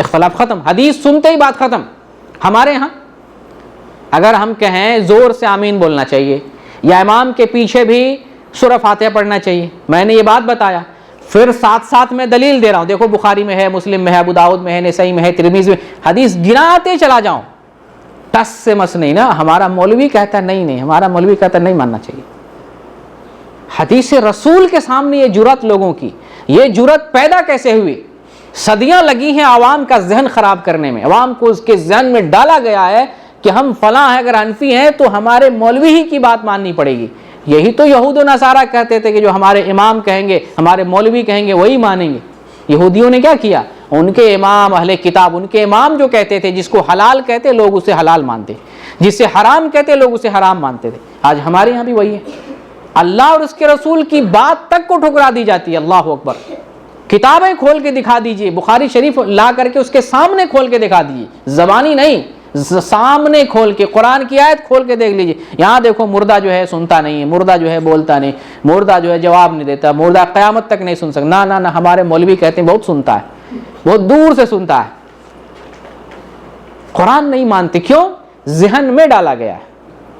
اختلاف ختم، حدیث سنتے ہی بات ختم۔ ہمارے ہاں اگر ہم کہیں زور سے آمین بولنا چاہیے یا امام کے پیچھے بھی سورہ فاتحہ پڑھنا چاہیے، میں نے یہ بات بتایا، پھر ساتھ ساتھ میں دلیل دے رہا ہوں، دیکھو بخاری میں ہے، مسلم میں ہے، ابو داؤد میں ہے، نسائی میں ہے، ترمذی میں، حدیث گناتے چلا جاؤں، ٹس سے مس نہیں نا۔ ہمارا مولوی کہتا ہے نہیں، ہمارا مولوی کہتا ہے نہیں ماننا چاہیے۔ حدیث رسول کے سامنے یہ جرأت لوگوں کی، یہ جرأت پیدا کیسے ہوئی؟ صدیاں لگی ہیں عوام کا ذہن خراب کرنے میں، عوام کو اس کے ذہن میں ڈالا گیا ہے کہ ہم فلاں ہیں، اگر حنفی ہیں تو ہمارے مولوی ہی کی بات ماننی پڑے گی۔ یہی تو یہود و نصارہ کہتے تھے کہ جو ہمارے امام کہیں گے، ہمارے مولوی کہیں گے وہی مانیں گے۔ یہودیوں نے کیا کیا؟ ان کے امام اہل کتاب، ان کے امام جو کہتے تھے، جس کو حلال کہتے لوگ اسے حلال مانتے، جس سے حرام کہتے لوگ اسے حرام مانتے تھے۔ آج ہمارے یہاں بھی وہی ہے، اللہ اور اس کے رسول کی بات تک کو ٹھکرا دی جاتی ہے۔ اللہ اکبر! کتابیں کھول کے دکھا دیجئے، بخاری شریف لا کر کے اس کے سامنے کھول کے دکھا دیجئے، زبانی نہیں، سامنے کھول کے، قرآن کی آیت کھول کے دیکھ لیجئے، یہاں دیکھو مردہ جو ہے سنتا نہیں ہے، مردہ جو ہے بولتا نہیں، مردہ جو ہے جواب نہیں دیتا، مردہ قیامت تک نہیں سن سکتا۔ نہ ہمارے مولوی کہتے ہیں بہت سنتا ہے، بہت دور سے سنتا ہے۔ قرآن نہیں مانتے، کیوں؟ ذہن میں ڈالا گیا ہے،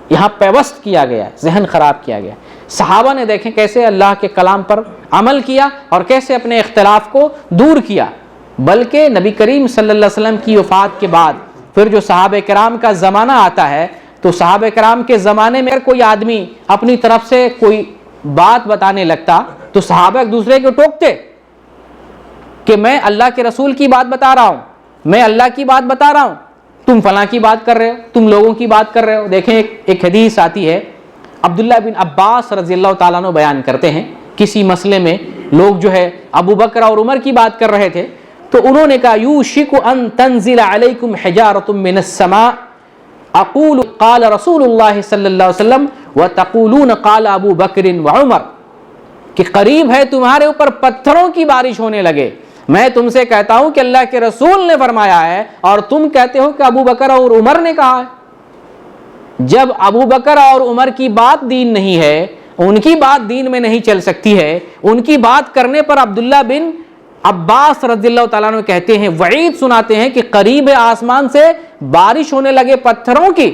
یہاں پیوست کیا گیا ہے، ذہن خراب کیا گیا ہے۔ صحابہ نے دیکھیں کیسے اللہ کے کلام پر عمل کیا اور کیسے اپنے اختلاف کو دور کیا، بلکہ نبی کریم صلی اللہ علیہ وسلم کی وفات کے بعد پھر جو صحابہ کرام کا زمانہ آتا ہے، تو صحابہ کرام کے زمانے میں اگر کوئی آدمی اپنی طرف سے کوئی بات بتانے لگتا تو صحابہ ایک دوسرے کو ٹوکتے کہ میں اللہ کے رسول کی بات بتا رہا ہوں، میں اللہ کی بات بتا رہا ہوں، تم فلاں کی بات کر رہے ہو، تم لوگوں کی بات کر رہے ہو۔ دیکھیں ایک حدیث آتی ہے، عبداللہ بن عباس رضی اللہ تعالیٰ عنہ بیان کرتے ہیں، کسی مسئلے میں لوگ جو ہے ابو بکر اور عمر کی بات کر رہے تھے، تو انہوں نے کہا یوشک ان تنزل علیکم حجارۃ من السماء اقول قال رسول اللہ صلی اللہ علیہ وسلم وتقولون قال ابو بکر وعمر، کہ قریب ہے تمہارے اوپر پتھروں کی بارش ہونے لگے۔ میں تم سے کہتا ہوں کہ اللہ کے رسول نے فرمایا ہے اور تم کہتے ہو کہ ابو بکر اور عمر نے کہا ہے۔ جب ابو بکر اور عمر کی بات دین نہیں ہے، ان کی بات دین میں نہیں چل سکتی ہے، ان کی بات کرنے پر عبداللہ بن عباس رضی اللہ تعالیٰ عنہ کہتے ہیں، وعید سناتے ہیں کہ قریب آسمان سے بارش ہونے لگے پتھروں کی۔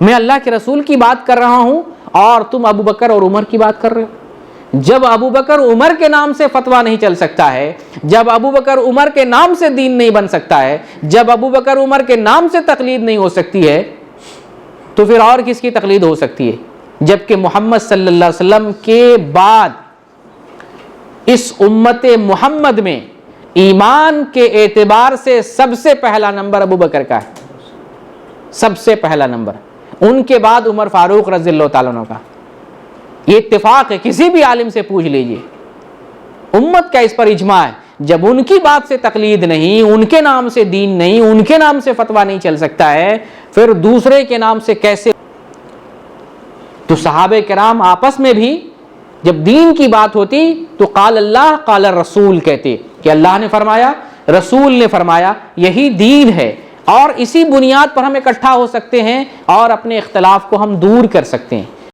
میں اللہ کے رسول کی بات کر رہا ہوں اور تم ابو بکر اور عمر کی بات کر رہے ہو۔ جب ابو بکر عمر کے نام سے فتویٰ نہیں چل سکتا ہے، جب ابو بکر عمر کے نام سے دین نہیں بن سکتا ہے، جب ابو بکر عمر کے نام سے تقلید نہیں ہو سکتی ہے، تو پھر اور کس کی تقلید ہو سکتی ہے؟ جبکہ محمد صلی اللہ علیہ وسلم کے بعد اس امت محمد میں ایمان کے اعتبار سے سب سے پہلا نمبر ابو بکر کا ہے، سب سے پہلا نمبر، ان کے بعد عمر فاروق رضی اللہ تعالیٰ عنہ کا۔ یہ اتفاق ہے، کسی بھی عالم سے پوچھ لیجئے، امت کا اس پر اجماع ہے۔ جب ان کی بات سے تقلید نہیں، ان کے نام سے دین نہیں، ان کے نام سے فتویٰ نہیں چل سکتا ہے، پھر دوسرے کے نام سے کیسے؟ تو صحابہ کرام آپس میں بھی جب دین کی بات ہوتی تو قال اللہ قال الرسول کہتے کہ اللہ نے فرمایا، رسول نے فرمایا، یہی دین ہے، اور اسی بنیاد پر ہم اکٹھا ہو سکتے ہیں اور اپنے اختلاف کو ہم دور کر سکتے ہیں۔